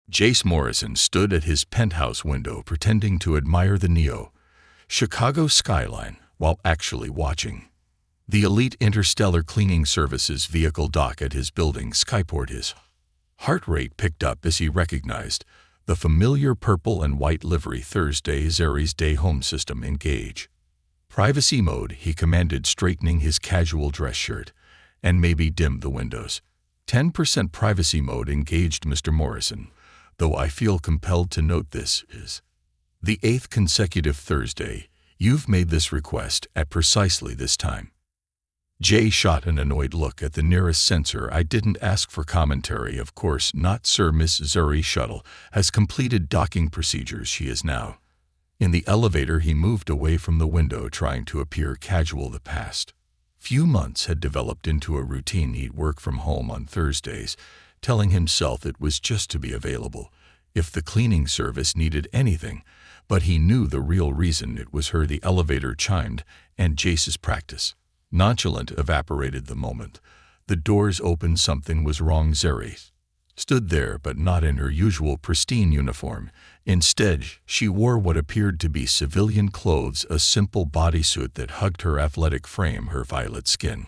Jace Morrison stood at his penthouse window pretending to admire the Chicago skyline while actually watching the elite interstellar cleaning services vehicle dock at his building skyport. His heart rate picked up as he recognized the familiar purple and white livery. Thursday, Zeri's day home system engage. Privacy mode, he commanded, straightening his casual dress shirt. And maybe dim the windows. 10% privacy mode engaged, Mr. Morrison, though I feel compelled to note this is the 8th consecutive Thursday you've made this request at precisely this time. Jay shot an annoyed look at the nearest sensor. I didn't ask for commentary, of course not, sir. Miss Zeri shuttle has completed docking procedures. She is now in the elevator. He moved away from the window, trying to appear casual. The past few months had developed into a routine. He'd work from home on Thursdays, telling himself it was just to be available if the cleaning service needed anything, but he knew the real reason. It was her. The elevator chimed, and Jace's practice nonchalant evaporated the moment the doors opened. Something was wrong. Zeri stood there, but not in her usual pristine uniform. Instead, she wore what appeared to be civilian clothes, a simple bodysuit that hugged her athletic frame. Her violet skin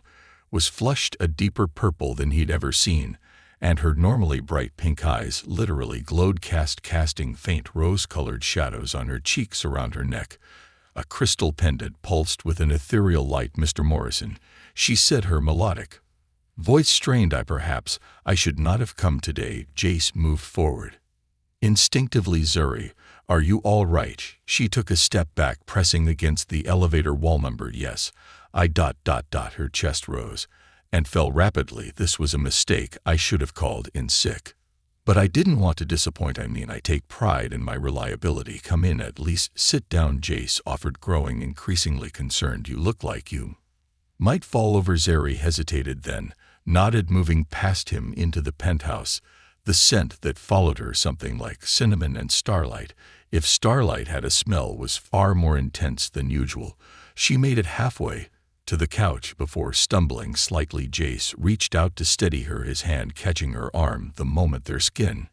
was flushed a deeper purple than he'd ever seen, and her normally bright pink eyes literally glowed, casting faint rose-colored shadows on her cheeks. Around her neck, a crystal pendant pulsed with an ethereal light. Mr. Morrison, she said, her melodic voice strained. Perhaps I should not have come today. Jace moved forward. Instinctively, Zeri, are you all right? She took a step back, pressing against the elevator wall. Number, yes, I... Her chest rose and fell rapidly. This was a mistake. I should have called in sick. But I didn't want to disappoint. I take pride in my reliability. Come in, at least sit down, Jace offered, growing increasingly concerned. You look like you might fall over. Zeri hesitated, then nodded, moving past him into the penthouse. The scent that followed her, something like cinnamon and starlight, if starlight had a smell, was far more intense than usual. She made it halfway to the couch before stumbling slightly. Jace reached out to steady her, his hand catching her arm. The moment their skin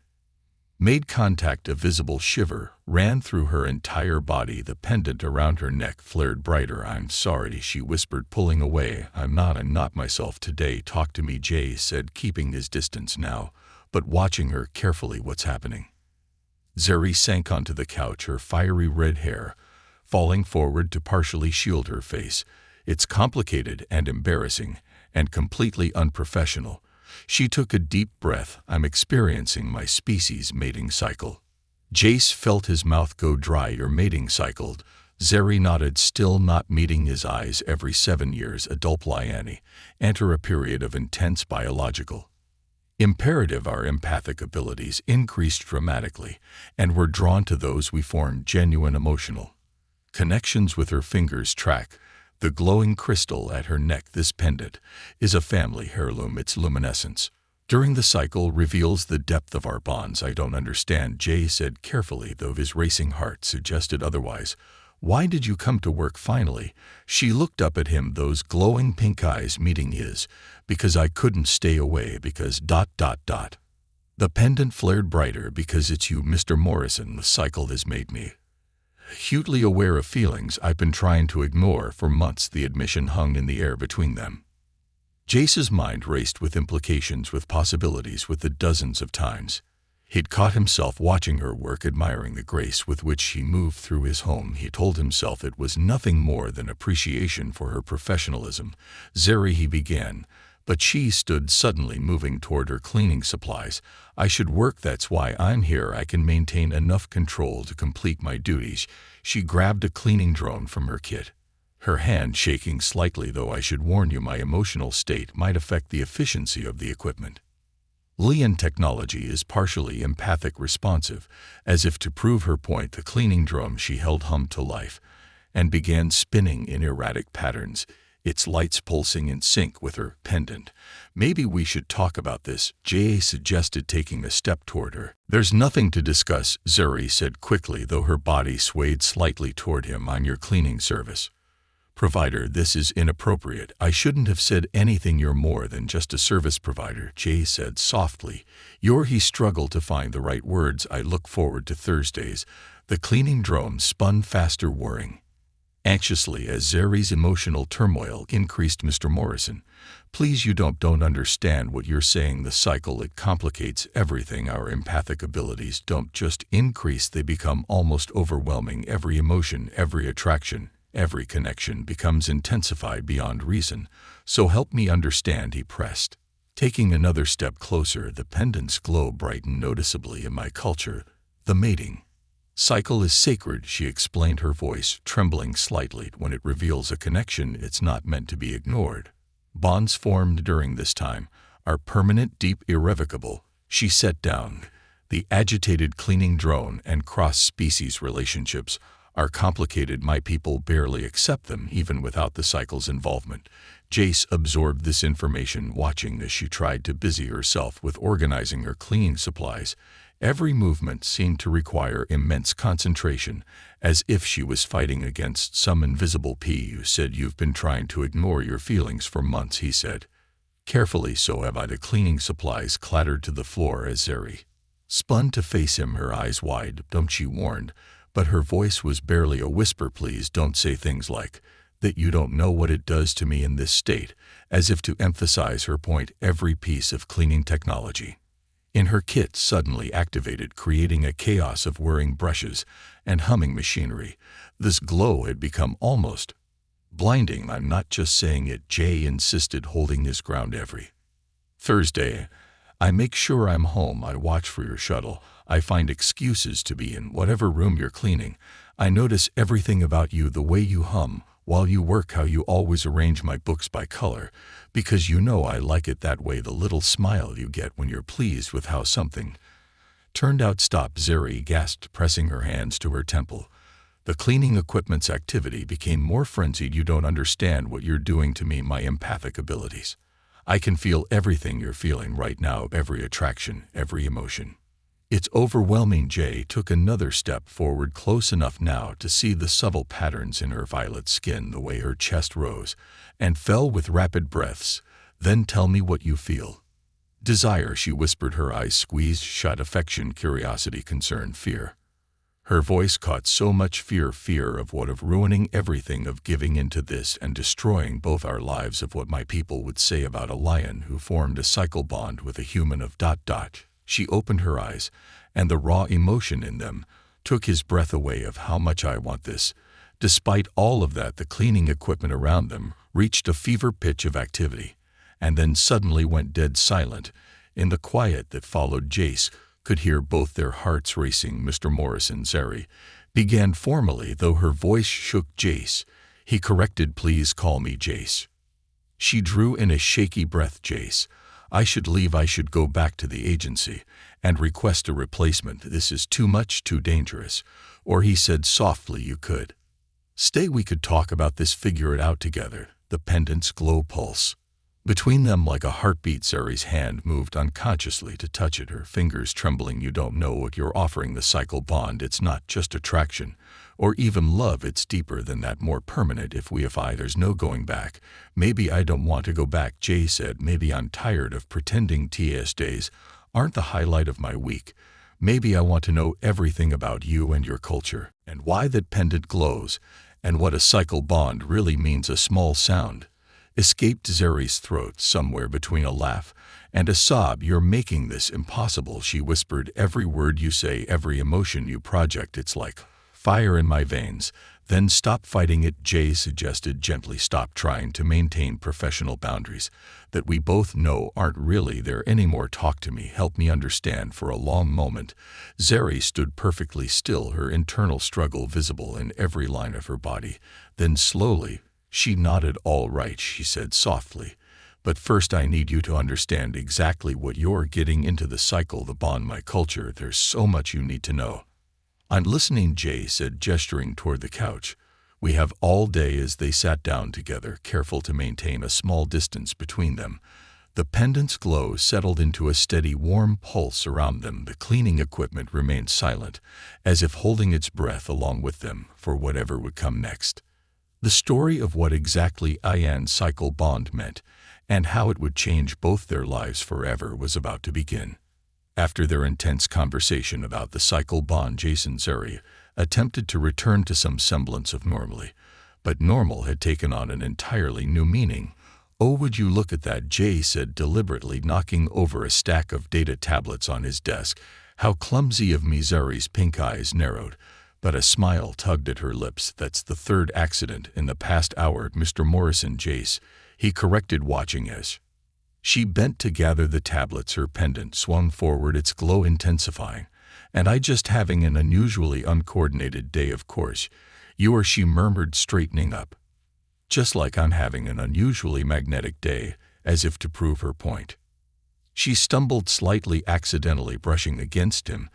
made contact, a visible shiver ran through her entire body. The pendant around her neck flared brighter. I'm sorry, she whispered, pulling away. I'm not myself today. Talk to me, Jay said, keeping his distance now, but watching her carefully. What's happening? Zeri sank onto the couch, her fiery red hair falling forward to partially shield her face. It's complicated and embarrassing and completely unprofessional. She took a deep breath. I'm experiencing my species' mating cycle. Jace felt his mouth go dry. Your mating cycle? Zeri nodded, still not meeting his eyes. Every 7 years, adult Liani enter a period of intense biological imperative. Our empathic abilities increased dramatically, and we're drawn to those we form genuine emotional connections with. Her fingers track the glowing crystal at her neck. This pendant is a family heirloom. Its luminescence during the cycle reveals the depth of our bonds. I don't understand, Jay said carefully, though his racing heart suggested otherwise. Why did you come to work finally? She looked up at him, those glowing pink eyes meeting his. Because I couldn't stay away. Because ... The pendant flared brighter. Because it's you, Mr. Morrison. The cycle has made me acutely aware of feelings I've been trying to ignore for months. The admission hung in the air between them. Jace's mind raced with implications, with possibilities, with the dozens of times he'd caught himself watching her work, admiring the grace with which she moved through his home. He told himself it was nothing more than appreciation for her professionalism. Zeri, he began, but she stood suddenly, moving toward her cleaning supplies. I should work. That's why I'm here. I can maintain enough control to complete my duties. She grabbed a cleaning drone from her kit, her hand shaking slightly. Though I should warn you, my emotional state might affect the efficiency of the equipment. Lian technology is partially empathic responsive. As if to prove her point, the cleaning drum she held hummed to life and began spinning in erratic patterns, its lights pulsing in sync with her pendant. Maybe we should talk about this, Jay suggested, taking a step toward her. There's nothing to discuss, Zeri said quickly, though her body swayed slightly toward him. I'm your cleaning service Provider, this is inappropriate. I shouldn't have said anything. You're more than just a service provider, Jay said softly. He struggled to find the right words. I look forward to Thursdays. The cleaning drone spun faster, whirring anxiously as Zeri's emotional turmoil increased. Mr. Morrison, please, you don't understand what you're saying. The cycle, it complicates everything. Our empathic abilities don't just increase, they become almost overwhelming. Every emotion, every attraction, every connection becomes intensified beyond reason. So help me understand, he pressed. Taking another step closer, the pendant's glow brightened noticeably. In my culture, the mating cycle is sacred, she explained, her voice trembling slightly. When it reveals a connection, it's not meant to be ignored. Bonds formed during this time are permanent, deep, irrevocable. She set down the agitated cleaning drone, and cross-species relationships are complicated. My people barely accept them, even without the cycle's involvement. Jace absorbed this information. Watching this, she tried to busy herself with organizing her cleaning supplies. Every movement seemed to require immense concentration, as if she was fighting against some invisible P. You said you've been trying to ignore your feelings for months, he said. Carefully, so have I. The cleaning supplies clattered to the floor as Zeri spun to face him, her eyes wide. Don't, she warned, but her voice was barely a whisper. Please don't say things like that. You don't know what it does to me in this state, as if to emphasize her point. Every piece of cleaning technology in her kit suddenly activated, creating a chaos of whirring brushes and humming machinery. This glow had become almost blinding. I'm not just saying it, Jay insisted, holding his ground. Every Thursday, I make sure I'm home. I watch for your shuttle. I find excuses to be in whatever room you're cleaning. I notice everything about you, the way you hum while you work, how you always arrange my books by color, because you know I like it that way. The little smile you get when you're pleased with how something turned out. Stop, Zeri gasped, pressing her hands to her temple. The cleaning equipment's activity became more frenzied. You don't understand what you're doing to me. My empathic abilities. I can feel everything you're feeling right now, every attraction, every emotion. It's overwhelming. Jay took another step forward, close enough now to see the subtle patterns in her violet skin, the way her chest rose and fell with rapid breaths. Then tell me what you feel. Desire, she whispered, her eyes squeezed shut. Affection, curiosity, concern, fear. Her voice caught so much fear. Fear of what? Of ruining everything, of giving into this and destroying both our lives, of what my people would say about a lion who formed a cycle bond with a human of ... She opened her eyes, and the raw emotion in them took his breath away. Of how much I want this. Despite all of that, the cleaning equipment around them reached a fever pitch of activity, and then suddenly went dead silent. In the quiet that followed, Jace could hear both their hearts racing. Mr. Morrison, Zeri began formally, though her voice shook. Jace, he corrected, please call me Jace. She drew in a shaky breath. Jace, I should leave. I should go back to the agency and request a replacement. This is too much, too dangerous. Or, he said softly, you could stay. We could talk about this, figure it out together. The pendant's glow pulse between them like a heartbeat. Zeri's hand moved unconsciously to touch it, her fingers trembling. You don't know what you're offering. The cycle bond, it's not just attraction or even love, it's deeper than that, more permanent. If there's no going back. Maybe I don't want to go back, Jay said. Maybe I'm tired of pretending. TS days aren't the highlight of my week. Maybe I want to know everything about you and your culture, and why that pendant glows, and what a cycle bond really means. A small sound escaped Zeri's throat, somewhere between a laugh and a sob. You're making this impossible, she whispered. Every word you say, every emotion you project, it's like fire in my veins. Then stop fighting it, Jay suggested gently. Stop trying to maintain professional boundaries that we both know aren't really there anymore. Talk to me, help me understand. For a long moment, Zeri stood perfectly still, her internal struggle visible in every line of her body. Then slowly, she nodded. All right, she said softly. But first I need you to understand exactly what you're getting into. The cycle, the bond, my culture. There's so much you need to know. I'm listening, Jay said, gesturing toward the couch. We have all day. As they sat down together, careful to maintain a small distance between them, the pendant's glow settled into a steady, warm pulse around them. The cleaning equipment remained silent, as if holding its breath along with them for whatever would come next. The story of what exactly Ian's cycle bond meant and how it would change both their lives forever was about to begin. After their intense conversation about the cycle bond, Jason Zeri attempted to return to some semblance of normalcy, but normal had taken on an entirely new meaning. "Oh, would you look at that," Jay said, deliberately knocking over a stack of data tablets on his desk. "How clumsy of me." Zeri's pink eyes narrowed, but a smile tugged at her lips. "That's the third accident in the past hour, Mr. Morrison." Jace, he corrected, watching as she bent to gather the tablets. Her pendant swung forward, its glow intensifying. "And I just having an unusually uncoordinated day, of course. You are," she murmured, straightening up. "Just like I'm having an unusually magnetic day," as if to prove her point. She stumbled slightly, accidentally brushing against him.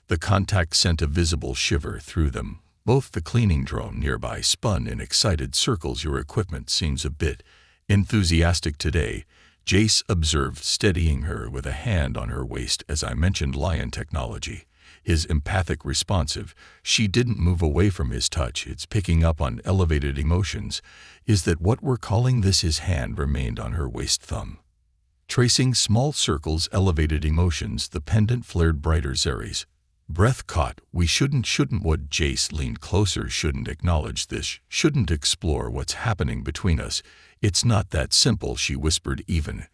The contact sent a visible shiver through them. Both the cleaning drone nearby spun in excited circles. "Your equipment seems a bit enthusiastic today," Jace observed, steadying her with a hand on her waist. "As I mentioned, Lion technology." His empathic responsive, she didn't move away from his touch. "It's picking up on elevated emotions. Is that what we're calling this?" His hand remained on her waist, thumb tracing small circles. "Elevated emotions." The pendant flared brighter. Zeri's breath caught. "We shouldn't." What?" Jace leaned closer. "Shouldn't acknowledge this, shouldn't explore what's happening between us. It's not that simple," she whispered, even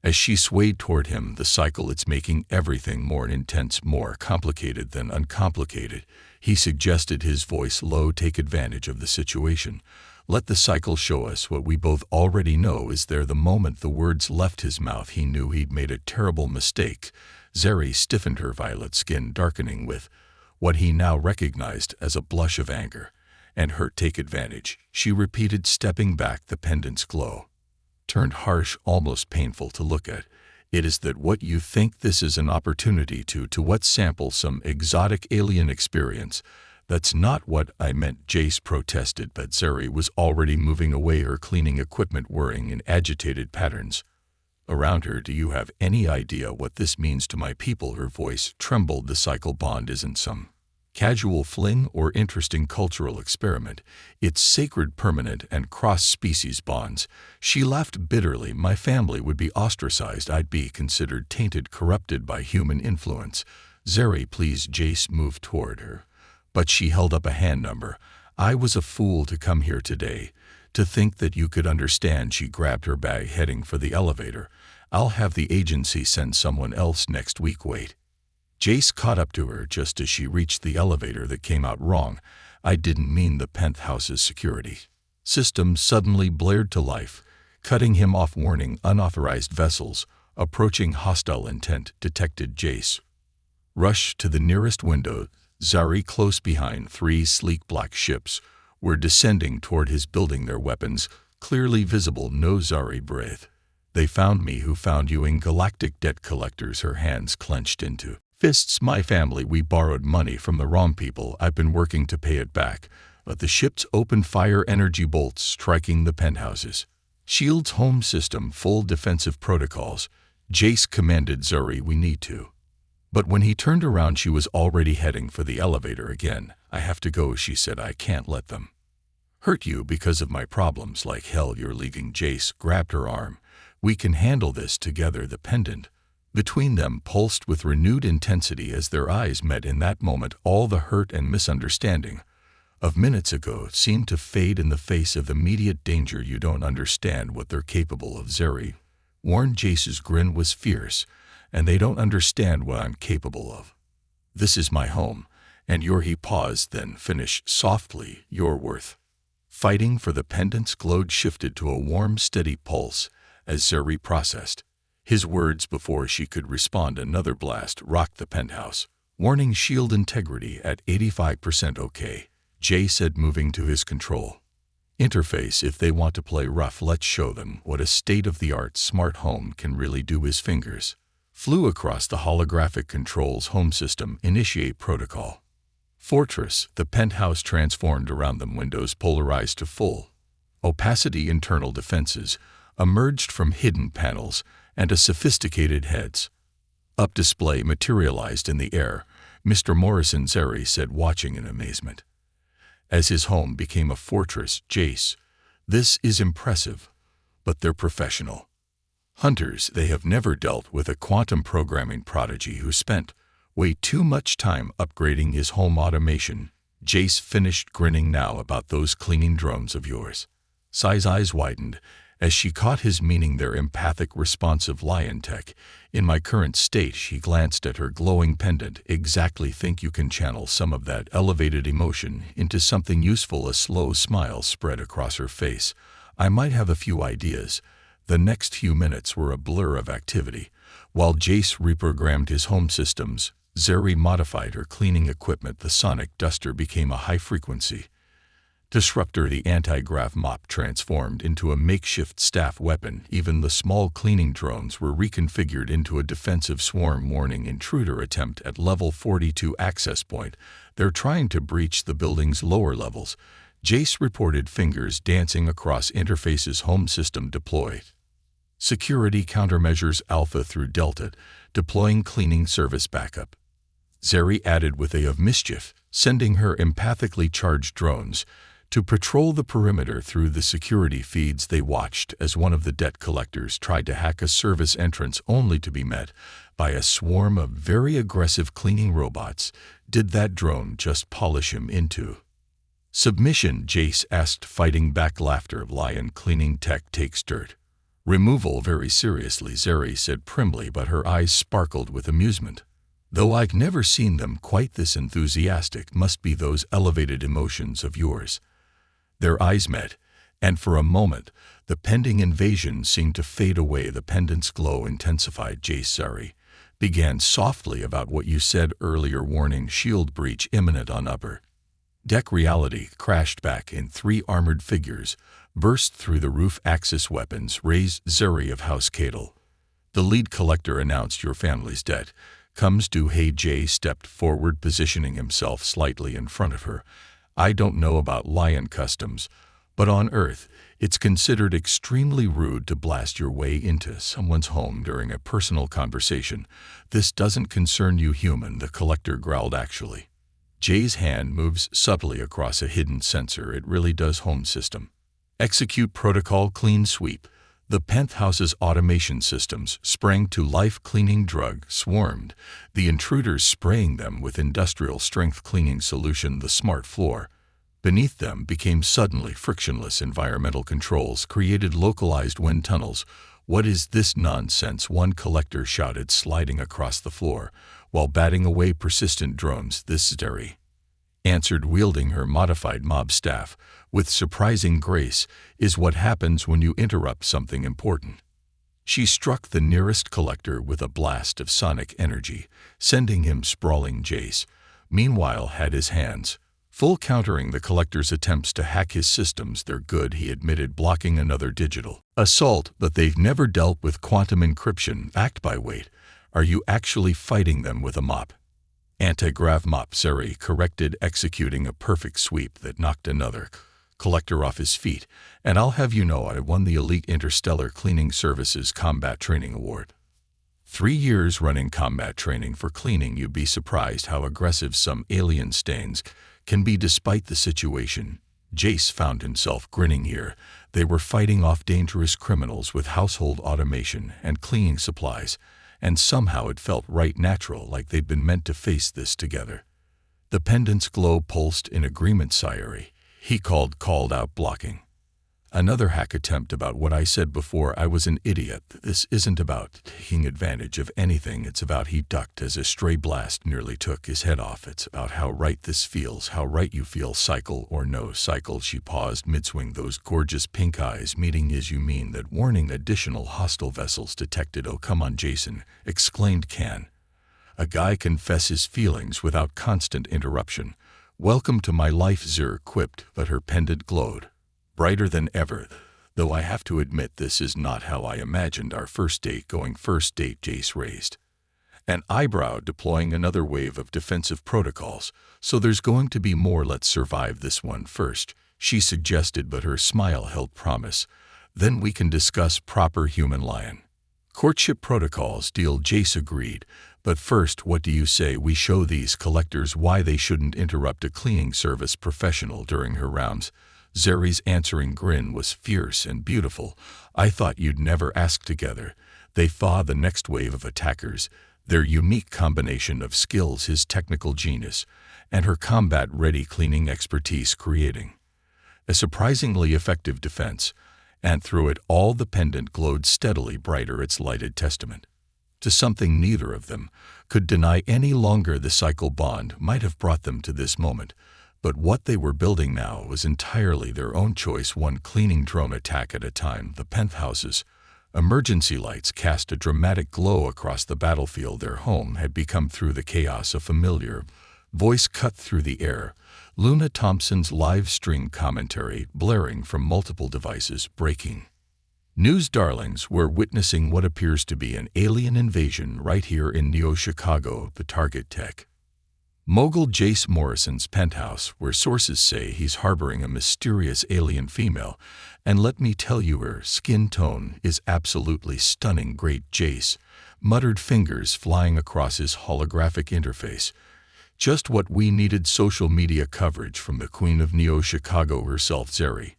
as she swayed toward him. "The cycle, it's making everything more intense, more complicated than uncomplicated," he suggested, his voice low. "Take advantage of the situation. Let the cycle show us what we both already know is there." The moment the words left his mouth, he knew he'd made a terrible mistake. Zeri stiffened, her violet skin darkening with what he now recognized as a blush of anger and hurt. "Take advantage," she repeated, stepping back. The pendant's glow turned harsh, almost painful to look at. "It is that what you think this is an opportunity to what? Sample some exotic alien experience." "That's not what I meant," Jace protested, but Zeri was already moving away, her cleaning equipment whirring in agitated patterns around her. "Do you have any idea what this means to my people?" Her voice trembled. "The cycle bond isn't some casual fling or interesting cultural experiment. It's sacred, permanent, and cross-species bonds." She laughed bitterly. "My family would be ostracized. I'd be considered tainted, corrupted by human influence." "Zeri, please." Jace moved toward her, but she held up a hand. "Number, I was a fool to come here today. To think that you could understand." She grabbed her bag, heading for the elevator. "I'll have the agency send someone else next week." "Wait." Jace caught up to her just as she reached the elevator. "That came out wrong. I didn't mean." The penthouse's security system suddenly blared to life, cutting him off. "Warning, unauthorized vessels approaching, hostile intent detected." Jace rushed to the nearest window. Zeri, close behind, 3 sleek black ships were descending toward his building, their weapons clearly visible. "No." Zeri breathed. "They found me." "Who found you?" "In galactic debt collectors." Her hands clenched into fists. "My family, we borrowed money from the wrong people. I've been working to pay it back." But the ships opened fire, energy bolts striking the penthouses. "Shield's home system, full defensive protocols." Jace commanded Zeri, "We need to." But when he turned around, she was already heading for the elevator again. "I have to go," she said. "I can't let them hurt you because of my problems." "Like hell you're leaving." Jace grabbed her arm. "We can handle this together." The pendant between them pulsed with renewed intensity as their eyes met. In that moment, all the hurt and misunderstanding of minutes ago seemed to fade in the face of immediate danger. "You don't understand what they're capable of," Zeri warned. Jace's grin was fierce. "And they don't understand what I'm capable of. This is my home, and you're—" He paused, then finished softly, "You're worth fighting for." The pendant's glow shifted to a warm, steady pulse as Zeri processed his words before she could respond. Another blast rocked the penthouse. "Warning, shield integrity at 85%. "Okay," Jay said, moving to his control interface. "If they want to play rough, let's show them what a state-of-the-art smart home can really do." His fingers flew across the holographic controls. "Home system, initiate protocol." Fortress. The penthouse transformed around them. Windows polarized to full opacity. Internal defenses emerged from hidden panels, and a sophisticated heads-up display materialized in the air. "Mr. Morrison," Zeri said, watching in amazement as his home became a fortress. Jace, this is impressive, but they're professional hunters. They have never dealt with a quantum programming prodigy who spent way too much time upgrading his home automation. Jace finished grinning. Now about those cleaning drones of yours. Sai's eyes widened as she caught his meaning. Their empathic, responsive lion tech. In my current state, she glanced at her glowing pendant. Exactly. Think you can channel some of that elevated emotion into something useful? A slow smile spread across her face. I might have a few ideas. The next few minutes were a blur of activity. While Jace reprogrammed his home systems, Zeri modified her cleaning equipment. The sonic duster became a high-frequency disruptor. The anti-grav mop transformed into a makeshift staff weapon. Even the small cleaning drones were reconfigured into a defensive swarm. Warning: intruder attempt at level 42 access point. They're trying to breach the building's lower levels. Jace reported, fingers dancing across interfaces. Home system deployed. Security countermeasures Alpha through Delta, deploying cleaning service backup. Zeri added with a of mischief, sending her empathically charged drones to patrol the perimeter through the security feeds. They watched as one of the debt collectors tried to hack a service entrance, only to be met by a swarm of very aggressive cleaning robots. Did that drone just polish him into submission? Jace asked, fighting back laughter. Lion cleaning tech takes dirt removal very seriously, Zeri said primly, but her eyes sparkled with amusement. Though I've never seen them quite this enthusiastic. Must be those elevated emotions of yours. Their eyes met, and for a moment, the pending invasion seemed to fade away. The pendant's glow intensified. Jace, Zeri began softly, about what you said earlier. Warning: shield breach imminent on upper deck. Reality crashed back in. 3 armored figures burst through the roof. Axis weapons raised. Zeri of House Cadle, the lead collector, announced, your family's debt comes due. Hey. Jay stepped forward, positioning himself slightly in front of her. I don't know about Lion customs, but on Earth, it's considered extremely rude to blast your way into someone's home during a personal conversation. This doesn't concern you, human, the collector growled. Actually, Jay's hand moves subtly across a hidden sensor. It really does. Home system. Execute protocol. Clean sweep. The penthouse's automation systems sprang to life. Cleaning drug swarmed, the intruders spraying them with industrial-strength cleaning solution. The smart floor beneath them became suddenly frictionless. Environmental controls created localized wind tunnels. What is this nonsense? One collector shouted, sliding across the floor while batting away persistent drones. This Zeri answered, wielding her modified mob staff with surprising grace. Is what happens when you interrupt something important. She struck the nearest collector with a blast of sonic energy, sending him sprawling. Jace, meanwhile, had his hands full countering the collector's attempts to hack his systems. They're good, he admitted, blocking another digital assault, but they've never dealt with quantum encryption backed by weight. Are you actually fighting them with a mop? Anti-grav mop, Zeri corrected, executing a perfect sweep that knocked another collector off his feet. And I'll have you know, I won the Elite Interstellar Cleaning Services Combat Training Award. 3 years running combat training for cleaning. You'd be surprised how aggressive some alien stains can be despite the situation. Jace found himself grinning here. They were fighting off dangerous criminals with household automation and cleaning supplies, and somehow it felt right, natural, like they'd been meant to face this together. The pendant's glow pulsed in agreement. Zeri, he called out, blocking another hack attempt. About what I said before, I was an idiot. This isn't about taking advantage of anything. It's about, he ducked as a stray blast nearly took his head off. It's about how right this feels, how right you feel. Cycle or no cycle? She paused mid-swing, those gorgeous pink eyes meeting his. You mean that? Warning: additional hostile vessels detected. Oh, come on, Jason, exclaimed. Can a guy confess his feelings without constant interruption? Welcome to my life, Zeri quipped, but her pendant glowed brighter than ever. Though I have to admit, this is not how I imagined our first date going. First date? Jace raised an eyebrow, deploying another wave of defensive protocols. So there's going to be more. Let's survive this one first, she suggested, but her smile held promise. Then we can discuss proper human lion courtship protocols. Deal, Jace agreed, But first, what do you say we show these collectors why they shouldn't interrupt a cleaning service professional during her rounds? Zeri's answering grin was fierce and beautiful. I thought you'd never ask together. They thaw the next wave of attackers, their unique combination of skills, his technical genius, and her combat-ready cleaning expertise creating a surprisingly effective defense, and through it all the pendant glowed steadily brighter, its lighted testament to something neither of them could deny any longer. The cycle bond might have brought them to this moment, but what they were building now was entirely their own choice, one cleaning drone attack at a time. The penthouse's emergency lights cast a dramatic glow across the battlefield. Their home had become, through the chaos, a familiar voice cut through the air. Luna Thompson's live stream commentary blaring from multiple devices. Breaking news, darlings, we're witnessing what appears to be an alien invasion right here in Neo-Chicago, the target tech mogul Jace Morrison's penthouse, where sources say he's harboring a mysterious alien female. And let me tell you, her skin tone is absolutely stunning. Great Jace muttered, fingers flying across his holographic interface. Just what we needed. Social media coverage from the Queen of Neo-Chicago herself. Zeri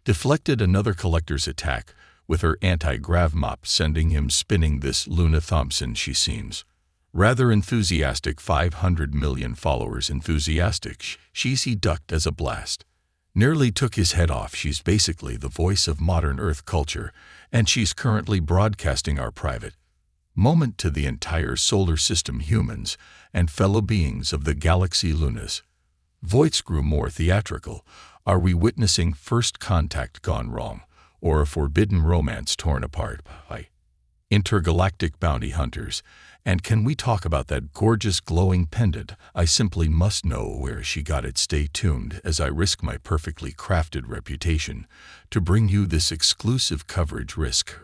deflected another collector's attack with her anti-grav mop, sending him spinning. This Luna Thompson, she seems rather enthusiastic. 500 million followers. Enthusiastic. He ducked as a blast nearly took his head off. She's basically the voice of modern Earth culture, and she's currently broadcasting our private moment to the entire solar system. Humans and fellow beings of the galaxy. Luna's voice grew more theatrical. Are we witnessing FirstContact gone wrong, or a forbidden romance torn apart by intergalactic bounty hunters? And can we talk about that gorgeous glowing pendant? I simply must know where she got it. Stay tuned as I risk my perfectly crafted reputation to bring you this exclusive coverage. Risk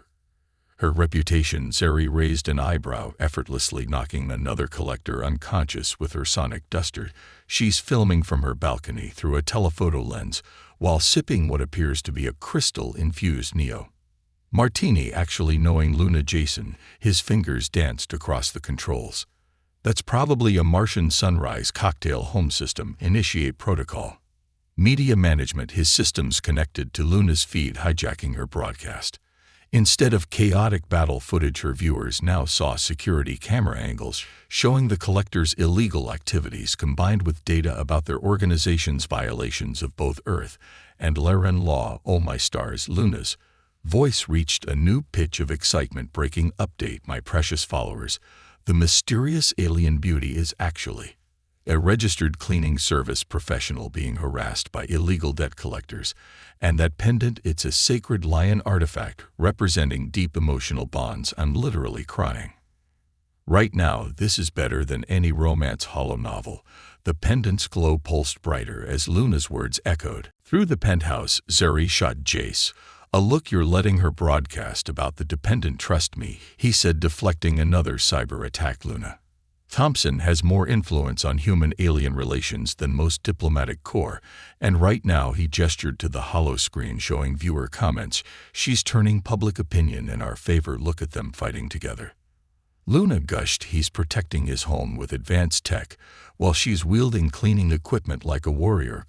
her reputation. Zeri raised an eyebrow, effortlessly knocking another collector unconscious with her sonic duster. She's filming from her balcony through a telephoto lens while sipping what appears to be a crystal-infused Neo martini. Actually knowing Luna Jason, his fingers danced across the controls. That's probably a Martian sunrise cocktail. Home system initiate protocol. Media management. His systems connected to Luna's feed, hijacking her broadcast. Instead of chaotic battle footage, her viewers now saw security camera angles showing the collectors' illegal activities combined with data about their organization's violations of both Earth and Laren law. Oh my stars. Luna's voice reached a new pitch of excitement. Breaking update, my precious followers. The mysterious alien beauty is actually a registered cleaning service professional being harassed by illegal debt collectors. And that pendant, it's a sacred lion artifact representing deep emotional bonds. I'm literally crying right now. This is better than any romance holo novel. The pendant's glow pulsed brighter as Luna's words echoed through the penthouse. Zeri shot Jace a look. You're letting her broadcast about the dependent. Trust me, he said, deflecting another cyber attack. Luna Thompson has more influence on human-alien relations than most diplomatic corps, and right now he gestured to the holo screen showing viewer comments. She's turning public opinion in our favor. Look at them fighting together. Luna gushed. He's protecting his home with advanced tech, while she's wielding cleaning equipment like a warrior.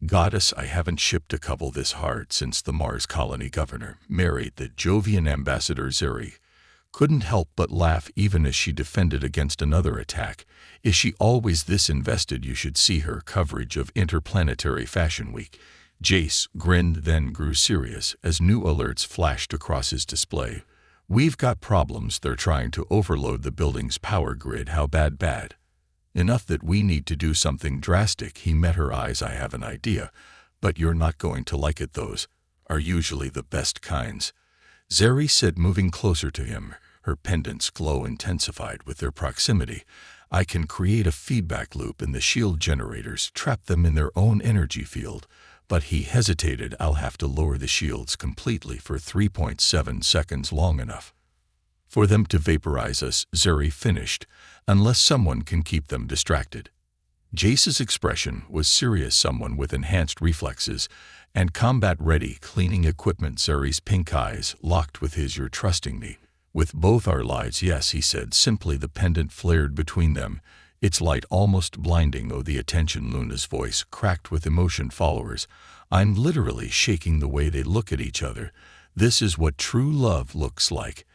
Goddess, I haven't shipped a couple this hard since the Mars colony governor married the Jovian ambassador. Zeri couldn't help but laugh even as she defended against another attack. Is she always this invested? You should see her coverage of Interplanetary Fashion Week. Jace grinned, then grew serious as new alerts flashed across his display. We've got problems. They're trying to overload the building's power grid. How bad? Bad enough that we need to do something drastic. He met her eyes. I have an idea, but you're not going to like it. Those are usually the best kinds, Zeri said, moving closer to him. Her pendant's glow intensified with their proximity. I can create a feedback loop in the shield generators, trap them in their own energy field. But he hesitated. I'll have to lower the shields completely for 3.7 seconds, long enough for them to vaporize us, Zeri finished, unless someone can keep them distracted. Jace's expression was serious. Someone with enhanced reflexes and combat-ready cleaning equipment. Zeri's pink eyes locked with his. You're trusting me With both our lives, yes, he said simply. The pendant flared between them, its light almost blinding. Oh, the attention. Luna's voice cracked with emotion. Followers, I'm literally shaking the way they look at each other. This is what true love looks like.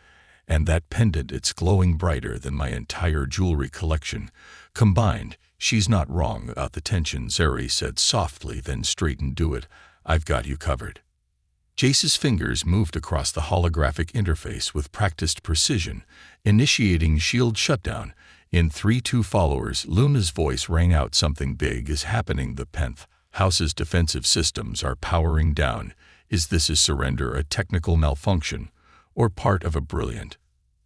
And that pendant, it's glowing brighter than my entire jewelry collection combined. She's not wrong about the tension, Zeri said softly, then straightened. Do it. I've got you covered. Jace's fingers moved across the holographic interface with practiced precision, initiating shield shutdown. In 3-2 followers, Luna's voice rang out. Something big is happening. The Penth House's defensive systems are powering down. Is this a surrender, a technical malfunction, or part of a brilliant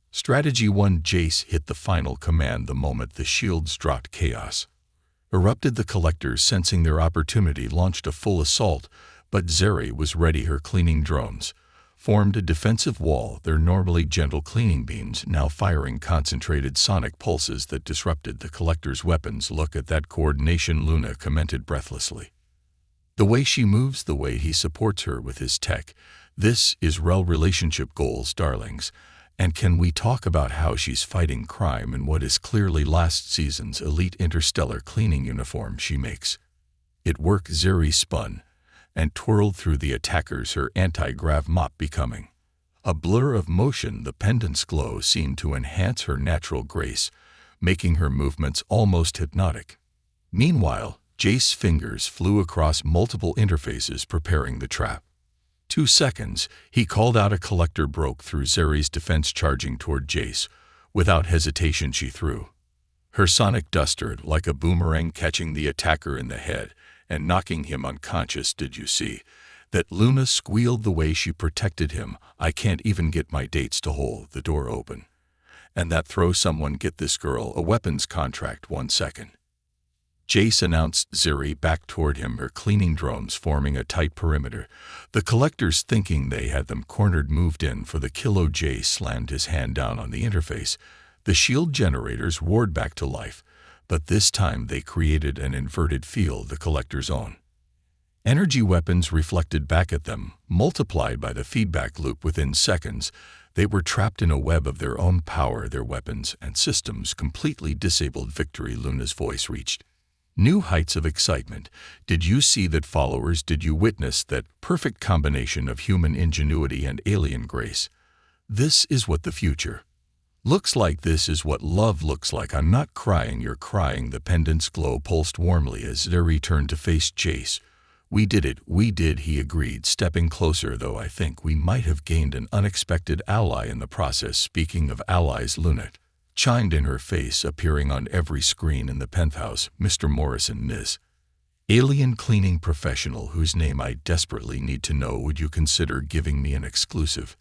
strategy? 1. Jace hit the final command the moment the shields dropped. Chaos erupted. The collectors, sensing their opportunity, launched a full assault, but Zeri was ready. Her cleaning drones formed a defensive wall, their normally gentle cleaning beams now firing concentrated sonic pulses that disrupted the collectors' weapons. Look at that coordination, Luna commented breathlessly. The way she moves, the way he supports her with his tech. This is real relationship goals, darlings. And can we talk about how she's fighting crime in what is clearly last season's elite interstellar cleaning uniform? She makes it work. Zeri spun and twirled through the attackers, her anti-grav mop becoming a blur of motion. The pendant's glow seemed to enhance her natural grace, making her movements almost hypnotic. Meanwhile, Jace's fingers flew across multiple interfaces, preparing the trap. 2 seconds, he called out. A collector broke through Zeri's defense, charging toward Jace. Without hesitation, she threw her sonic duster like a boomerang, catching the attacker in the head and knocking him unconscious. Did you see that? Luna squealed. The way she protected him. I can't even get my dates to hold the door open. And that throw. Someone get this girl a weapons contract. 1 second. Jace announced. Zeri backed toward him, her cleaning drones forming a tight perimeter. The collectors, thinking they had them cornered, moved in for the kill. Jace slammed his hand down on the interface. The shield generators roared back to life, but this time they created an inverted field, the collectors' own energy weapons reflected back at them, multiplied by the feedback loop. Within seconds, they were trapped in a web of their own power, their weapons and systems completely disabled. Victory. Luna's voice reached new heights of excitement. Did you see that, followers? Did you witness that perfect combination of human ingenuity and alien grace? This is what the future looks like. This is what love looks like. I'm not crying, you're crying. The pendant's glow pulsed warmly as Zeri turned to face Jace. We did it, we did, he agreed, stepping closer. Though I think we might have gained an unexpected ally in the process. Speaking of allies, Luna chimed in, her face appearing on every screen in the penthouse. Mr. Morrison, Ms. Alien cleaning professional whose name I desperately need to know. Would you consider giving me an exclusive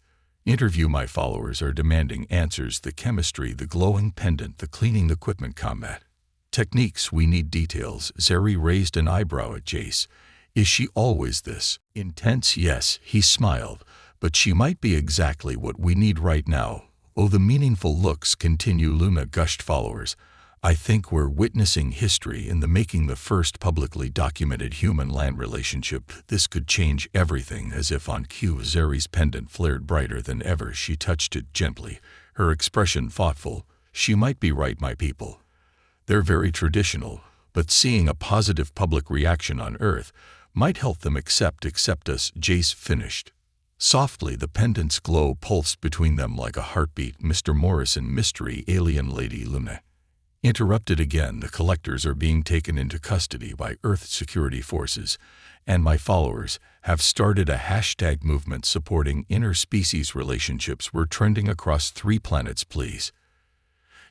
interview? My followers are demanding answers. The chemistry, the glowing pendant, the cleaning equipment, combat techniques. We need details. Zeri raised an eyebrow at Jace. Is she always this intense? Yes, he smiled, but she might be exactly what we need right now. Oh, the meaningful looks continue. Luna gushed. Followers, I think we're witnessing history in the making, the first publicly documented human-land relationship. This could change everything. As if on cue, Zeri's pendant flared brighter than ever. She touched it gently, her expression thoughtful. She might be right, my people. They're very traditional, but seeing a positive public reaction on Earth might help them accept us. Jace finished softly. The pendant's glow pulsed between them like a heartbeat. Mr. Morrison, mystery alien lady. Luna interrupted again. The collectors are being taken into custody by Earth security forces, and my followers have started a hashtag movement supporting interspecies relationships. We're trending across 3 planets. Please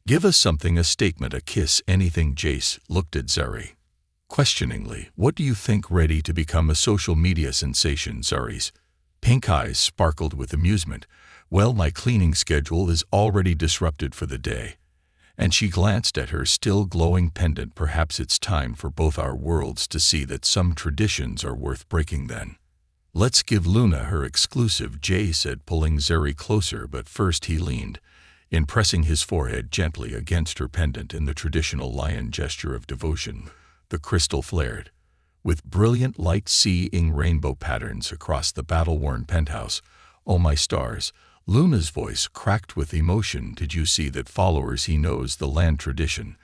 give us something, a statement, a kiss, anything. Jace looked at Zeri questioningly. What do you think? Ready to become a social media sensation? Zeri's pink eyes sparkled with amusement. Well, my cleaning schedule is already disrupted for the day. And she glanced at her still glowing pendant. Perhaps it's time for both our worlds to see that some traditions are worth breaking. Then let's give Luna her exclusive, Jay said, pulling Zeri closer. But first he leaned in, pressing his forehead gently against her pendant in the traditional lion gesture of devotion. The crystal flared with brilliant light, seeing rainbow patterns across the battle-worn penthouse. Oh, my stars! Luna's voice cracked with emotion. Did you see that, followers? He knows the land tradition.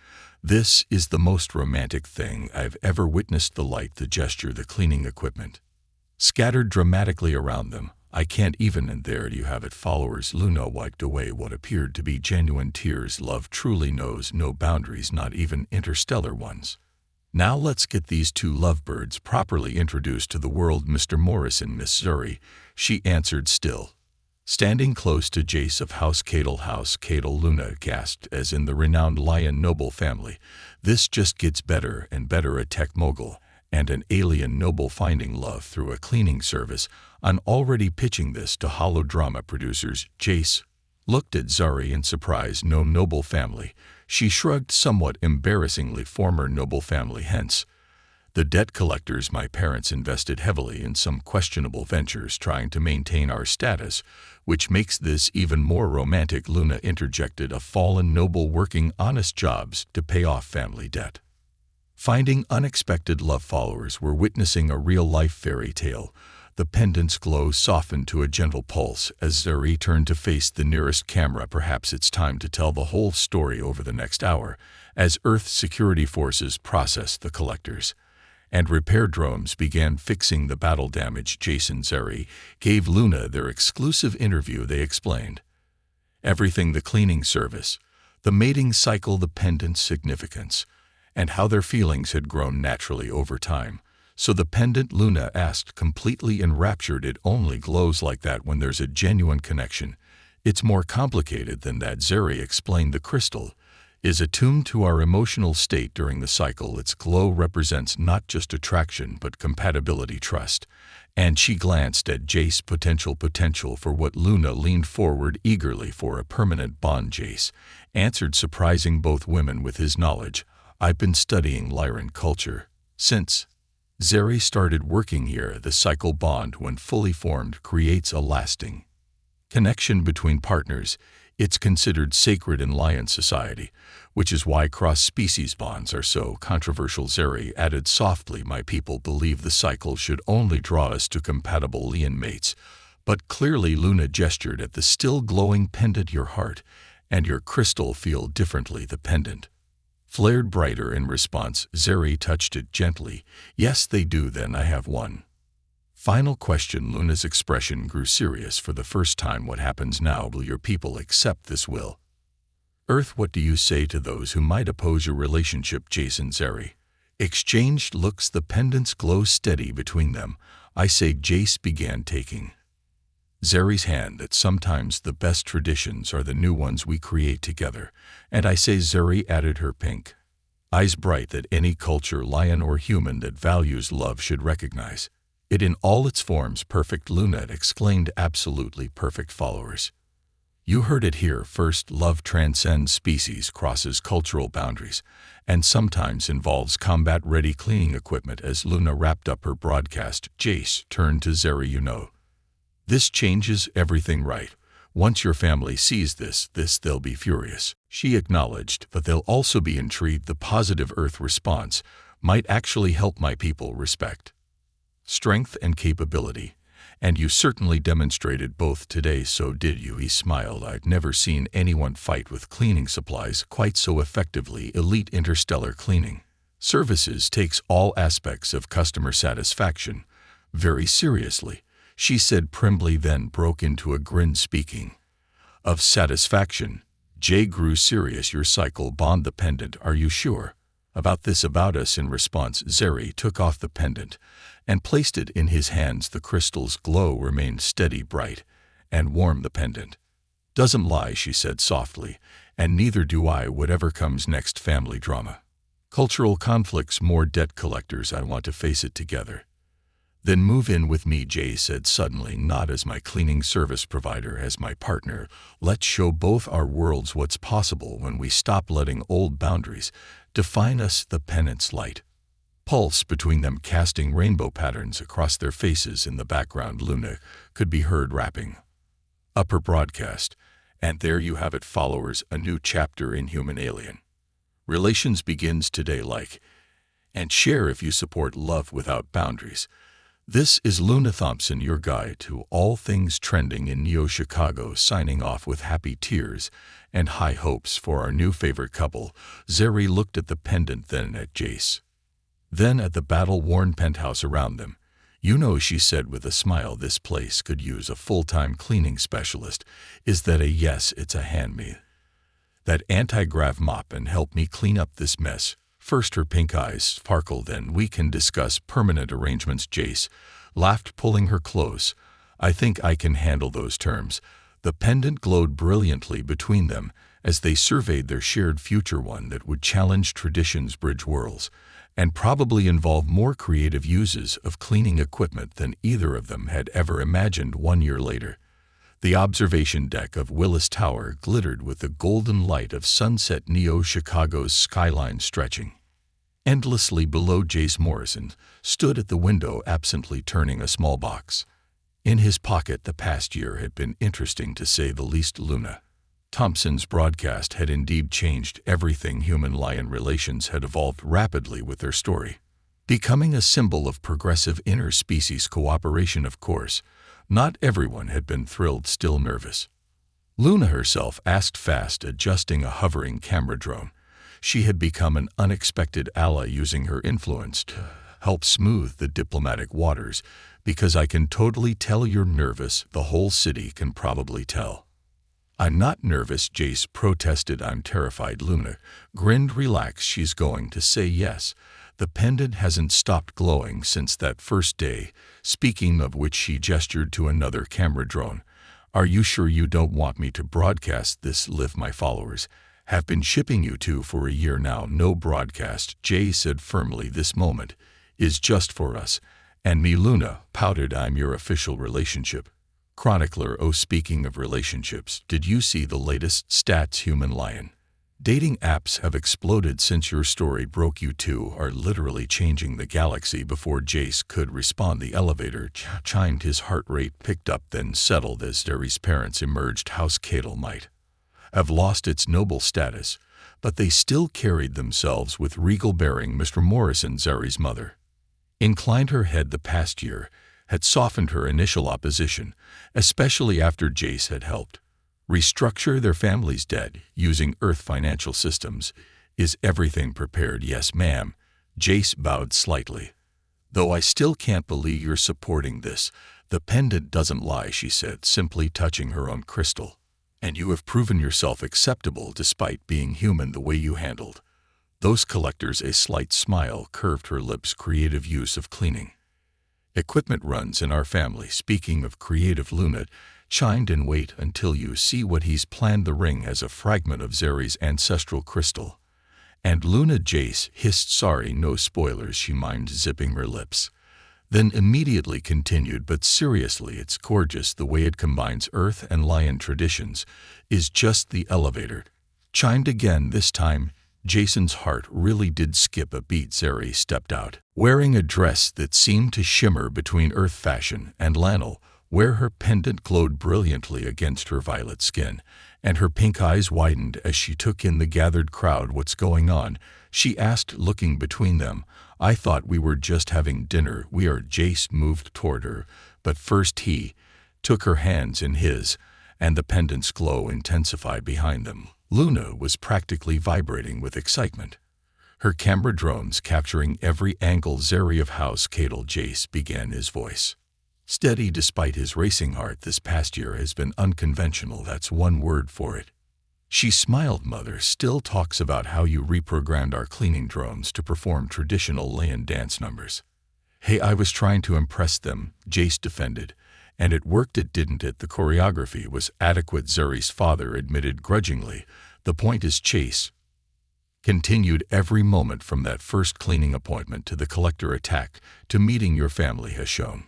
This is the most romantic thing I've ever witnessed. The light, the gesture, the cleaning equipment scattered dramatically around them. I can't even. And there you have it, followers. Luna wiped away what appeared to be genuine tears. Love truly knows no boundaries, not even interstellar ones. Now let's get these two lovebirds properly introduced to the world. Mr. Morrison, Miss Zuri, she answered, still standing close to Jace of House Cadle. House Cadle, Luna gasped, as in the renowned Lion noble family. This just gets better and better. A tech mogul and an alien noble finding love through a cleaning service. I'm already pitching this to holodrama producers. Jace looked at Zuri in surprise. No noble family. She shrugged somewhat embarrassingly. Former noble family, hence the debt collectors. My parents invested heavily in some questionable ventures trying to maintain our status, which makes this even more romantic. Luna interjected. A fallen noble working honest jobs to pay off family debt. Finding unexpected love. Followers were witnessing a real-life fairy tale. The pendant's glow softened to a gentle pulse as Zuri turned to face the nearest camera. Perhaps it's time to tell the whole story. Over the next hour, as Earth security forces processed the collectors and repair drones began fixing the battle damage, Jason Zuri gave Luna their exclusive interview. They explained everything: the cleaning service, the mating cycle, the pendant's significance, and how their feelings had grown naturally over time. So the pendant, Luna asked, completely enraptured. It only glows like that when there's a genuine connection. It's more complicated than that, Zuri explained. The crystal is attuned to our emotional state during the cycle. Its glow represents not just attraction but compatibility, trust. And she glanced at Jace. Potential for what? Luna leaned forward eagerly. For a permanent bond, Jace answered, surprising both women with his knowledge. I've been studying Lyran culture since Zuri started working here. The cycle bond, when fully formed, creates a lasting connection between partners. It's considered sacred in Lion society, which is why cross-species bonds are so controversial. Zuri added softly, my people believe the cycle should only draw us to compatible Lion mates. But clearly, Luna gestured at the still glowing pendant. Your heart and your crystal feel differently. The pendant flared brighter in response. Zuri touched it gently. Yes, they do. Then I have one final question. Luna's expression grew serious for the first time. What happens now? Will your people accept this will? Earth, what do you say to those who might oppose your relationship? Jason Zuri exchanged looks, the pendant's glow steady between them. I say, Jace began taking Zuri's hand, that sometimes the best traditions are the new ones we create together. And I say, Zuri added, her pink eyes bright, that any culture, lion or human, that values love should recognize it in all its forms. Perfect, Luna exclaimed. Absolutely perfect, followers. You heard it here first. Love transcends species, crosses cultural boundaries, and sometimes involves combat-ready cleaning equipment. As Luna wrapped up her broadcast, Jace turned to Zuri. You know, this changes everything, right? Once your family sees this, they'll be furious. She acknowledged, but they'll also be intrigued. The positive Earth response might actually help my people respect strength and capability. And you certainly demonstrated both today. So did you? He smiled. I've never seen anyone fight with cleaning supplies quite so effectively. Elite Interstellar Cleaning Services takes all aspects of customer satisfaction very seriously, she said primly, then broke into a grin. Speaking of satisfaction, Jay grew serious. Your cycle bond, the pendant. Are you sure about this? About us. In response, Zuri took off the pendant and placed it in his hands. The crystal's glow remained steady, bright, and warm. The pendant doesn't lie, she said softly, and neither do I. Whatever comes next, family drama, cultural conflicts, more debt collectors, I want to face it together. Then move in with me, Jay said suddenly, not as my cleaning service provider, as my partner. Let's show both our worlds what's possible when we stop letting old boundaries define us. The pendant's light pulse between them, casting rainbow patterns across their faces. In the background, Luna could be heard wrapping up her broadcast. And there you have it, followers. A new chapter in human-alien relations begins today. Like and share if you support love without boundaries. This is Luna Thompson, your guide to all things trending in Neo-Chicago, signing off with happy tears and high hopes for our new favorite couple. Zeri looked at the pendant, then at Jace, then at the battle-worn penthouse around them. "You know," she said with a smile, "this place could use a full-time cleaning specialist. Is that a yes?" "It's a hand me that anti-grav mop and help me clean up this mess first." Her pink eyes sparkled. "Then we can discuss permanent arrangements." Jace laughed, pulling her close. "I think I can handle those terms." The pendant glowed brilliantly between them as they surveyed their shared future, one that would challenge traditions, bridge worlds, and probably involve more creative uses of cleaning equipment than either of them had ever imagined. 1 year later, the observation deck of Willis Tower glittered with the golden light of sunset, Neo-Chicago's skyline stretching endlessly below. Jace Morrison stood at the window, absently turning a small box in his pocket. The past year had been interesting, to say the least. Luna Thompson's broadcast had indeed changed everything. Human-lion relations had evolved rapidly, with their story becoming a symbol of progressive interspecies cooperation. Of course, not everyone had been thrilled, still nervous. Luna herself asked, fast adjusting a hovering camera drone. She had become an unexpected ally, using her influence to help smooth the diplomatic waters. "Because I can totally tell you're nervous. The whole city can probably tell." "I'm not nervous," Jace protested. "I'm terrified." Luna grinned. "Relax, she's going to say yes. The pendant hasn't stopped glowing since that first day." Speaking of which, she gestured to another camera drone. "Are you sure you don't want me to broadcast this? Live, my followers have been shipping you two for a year now." "No broadcast," Jay said firmly. "This moment is just for us and me." Luna pouted. "I'm your official relationship chronicler." "Oh, speaking of relationships, did you see the latest stats? Human-lion dating apps have exploded since your story broke. You two are literally changing the galaxy." Before Jace could respond, the elevator chimed. His heart rate picked up, then settled as Zeri's parents emerged. House Cadle might have lost its noble status, but they still carried themselves with regal bearing. Mr. Morrison, Zeri's mother, inclined her head. The past year had softened her initial opposition, especially after Jace had helped restructure their family's debt using Earth financial systems. "Is everything prepared?" "Yes, ma'am." Jace bowed slightly. "Though I still can't believe you're supporting this." "The pendant doesn't lie," she said, simply touching her own crystal. "And you have proven yourself acceptable despite being human. The way you handled those collectors." A slight smile curved her lips. "Creative use of cleaning equipment runs in our family." "Speaking of creative," Luna chimed in, "wait until you see what he's planned." The ring has a fragment of Zeri's ancestral crystal. And Luna, Jace hissed, "Sorry, no spoilers." She mimed, zipping her lips, then immediately continued, "But seriously, it's gorgeous. The way it combines Earth and lion traditions is just." The elevator chimed again. This time, Jason's heart really did skip a beat. Zeri stepped out, wearing a dress that seemed to shimmer between Earth fashion and flannel, where her pendant glowed brilliantly against her violet skin, and her pink eyes widened as she took in the gathered crowd. "What's going on?" she asked, looking between them. "I thought we were just having dinner." "We are." Jace moved toward her, but first he took her hands in his, and the pendant's glow intensified behind them. Luna was practically vibrating with excitement, her camera drones capturing every angle. "Zeri of House Cadle," Jace began, his voice steady despite his racing heart. "This past year has been unconventional. That's one word for it." She smiled. "Mother still talks about how you reprogrammed our cleaning drones to perform traditional Leyan dance numbers." "Hey, I was trying to impress them," Jace defended. "And it worked." "It didn't. The choreography was adequate," Zeri's father admitted grudgingly. "The point is," Chase continued, "every moment from that first cleaning appointment to the collector attack to meeting your family has shown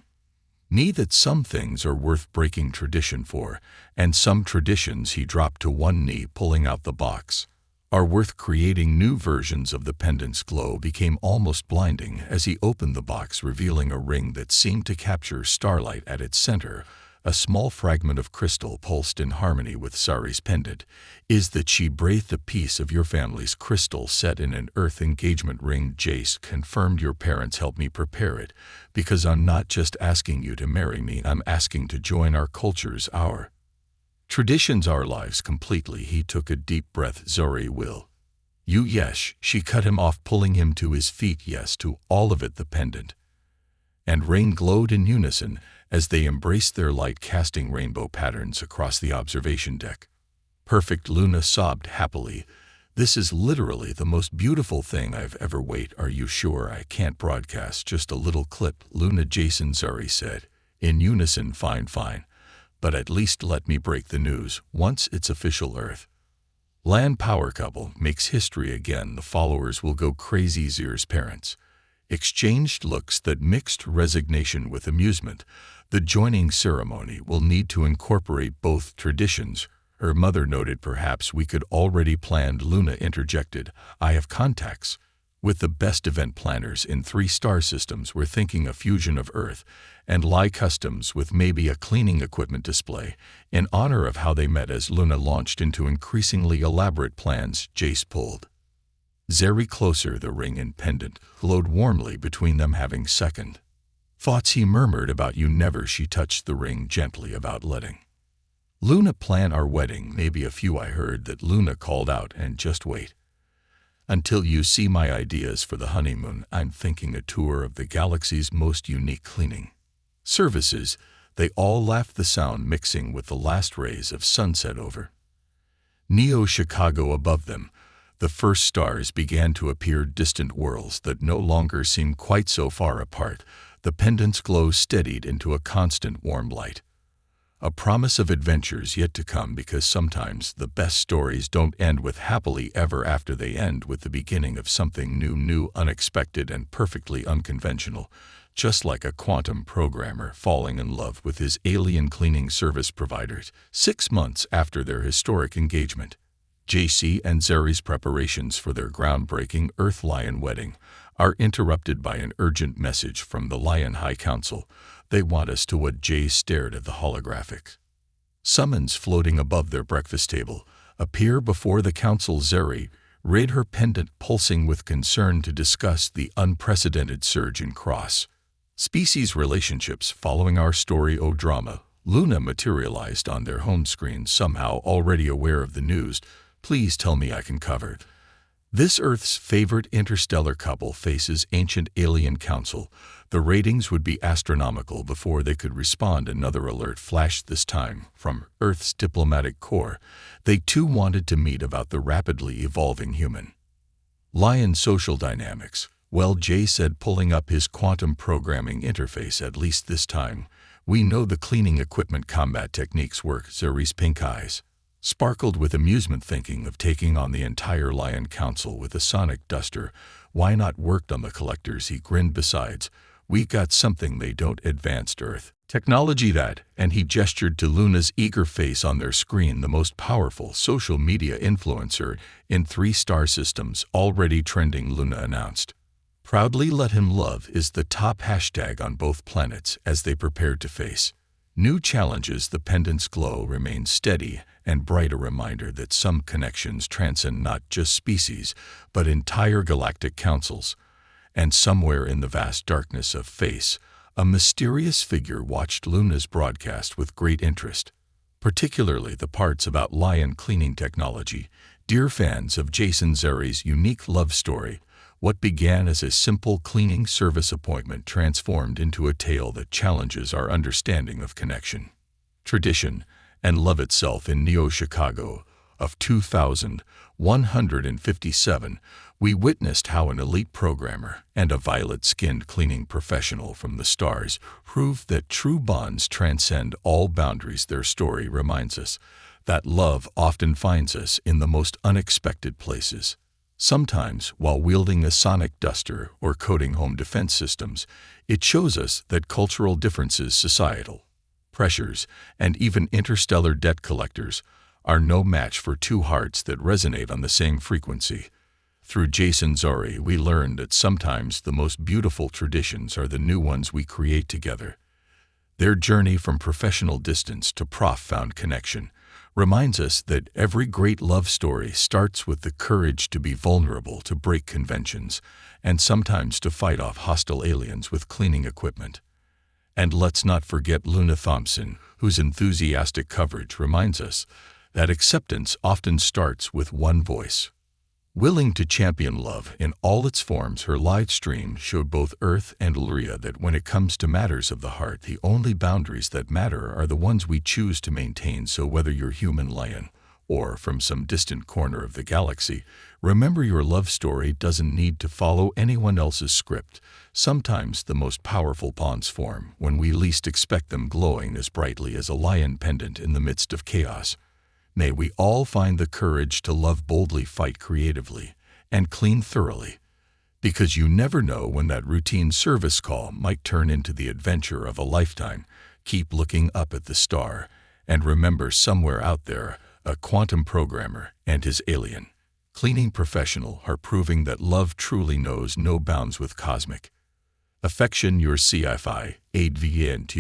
me that some things are worth breaking tradition for, and some traditions," he dropped to one knee, pulling out the box, "are worth creating new versions of." The pendant's glow became almost blinding as he opened the box, revealing a ring that seemed to capture starlight at its center. a small fragment of crystal pulsed in harmony with Zari's pendant, is that she breathed a piece of your family's crystal set in an earth engagement ring. Jace confirmed your parents helped me prepare it, because I'm not just asking you to marry me, I'm asking to join our cultures, our traditions, our lives completely. He took a deep breath. Zari will. You, yes, she cut him off, pulling him to his feet. Yes, to all of it, the pendant and ring glowed in unison as they embraced their light, casting rainbow patterns across the observation deck. Perfect, Luna sobbed happily. This is literally the most beautiful thing I've ever. Wait, are you sure I can't broadcast just a little clip? Luna, Jason, Zari said in unison. Fine, but at least let me break the news. Once it's official, Earth land power couple makes history again. The followers will go crazy. Zir's parents exchanged looks that mixed resignation with amusement. The joining ceremony will need to incorporate both traditions, her mother noted. Perhaps we could already planned, Luna interjected. I have contacts with the best event planners in 3-star systems. We're thinking a fusion of Earth and Lie customs with maybe a cleaning equipment display in honor of how they met. As Luna launched into increasingly elaborate plans, Jace pulled Zari closer. The ring and pendant glowed warmly between them. Having second thoughts, he murmured, about you never. She touched the ring gently. About letting Luna plan our wedding. Maybe a few. I heard that, Luna called out, and just wait until you see my ideas for the honeymoon. I'm thinking a tour of the galaxy's most unique cleaning services. They all laughed, the sound mixing with the last rays of sunset over Neo Chicago. Above them, the first stars began to appear, distant worlds that no longer seemed quite so far apart. The pendant's glow steadied into a constant warm light, a promise of adventures yet to come, because sometimes the best stories don't end with happily ever after. They end with the beginning of something new, unexpected, and perfectly unconventional. Just like a quantum programmer falling in love with his alien cleaning service providers 6 months after their historic engagement. JC and Zari's preparations for their groundbreaking Earth Lion wedding are interrupted by an urgent message from the Lion High Council. They want us to. What? Jay stared at the holographic summons floating above their breakfast table. Appear before the council. Zari read her pendant, pulsing with concern, to discuss the unprecedented surge in cross-species relationships following our story. O drama. Luna materialized on their home screen, somehow already aware of the news. Please tell me I can cover this. Earth's favorite interstellar couple faces ancient alien council. The ratings would be astronomical before they could respond. Another alert flashed, this time from Earth's diplomatic corps. They too wanted to meet about the rapidly evolving human lion social dynamics. Well, Jay said, pulling up his quantum programming interface, at least this time we know the cleaning equipment combat techniques work. Zari's pink eyes sparkled with amusement, thinking of taking on the entire Lion Council with a sonic duster. Why not? Worked on the collectors, he grinned. Besides, we got something they don't, advanced Earth technology that, and he gestured to Luna's eager face on their screen, the most powerful social media influencer in 3-star systems, already trending, Luna announced proudly. Let him love is the top hashtag on both planets as they prepared to face new challenges. The pendant's glow remained steady and bright, a reminder that some connections transcend not just species, but entire galactic councils. And somewhere in the vast darkness of space, a mysterious figure watched Luna's broadcast with great interest, particularly the parts about lion cleaning technology. Dear fans of Jason Zari's unique love story, what began as a simple cleaning service appointment transformed into a tale that challenges our understanding of connection, tradition, and love itself. In Neo Chicago of 2157, we witnessed how an elite programmer and a violet-skinned cleaning professional from the stars proved that true bonds transcend all boundaries. Their story reminds us that love often finds us in the most unexpected places. Sometimes, while wielding a sonic duster or coding home defense systems, it shows us that cultural differences, societal pressures, and even interstellar debt collectors are no match for two hearts that resonate on the same frequency. Through Jason Zari, we learned that sometimes the most beautiful traditions are the new ones we create together. Their journey from professional distance to profound connection reminds us that every great love story starts with the courage to be vulnerable, to break conventions, and sometimes to fight off hostile aliens with cleaning equipment. And let's not forget Luna Thompson, whose enthusiastic coverage reminds us that acceptance often starts with one voice. Willing to champion love in all its forms, her live stream showed both Earth and Luria that when it comes to matters of the heart, the only boundaries that matter are the ones we choose to maintain. So whether you're human lion or from some distant corner of the galaxy, remember your love story doesn't need to follow anyone else's script. Sometimes the most powerful bonds form when we least expect them, glowing as brightly as a lion pendant in the midst of chaos. May we all find the courage to love boldly, fight creatively, and clean thoroughly, because you never know when that routine service call might turn into the adventure of a lifetime. Keep looking up at the star, and remember, somewhere out there, a quantum programmer and his alien cleaning professional are proving that love truly knows no bounds with cosmic affection. Your Sci-Fi, 8 VN to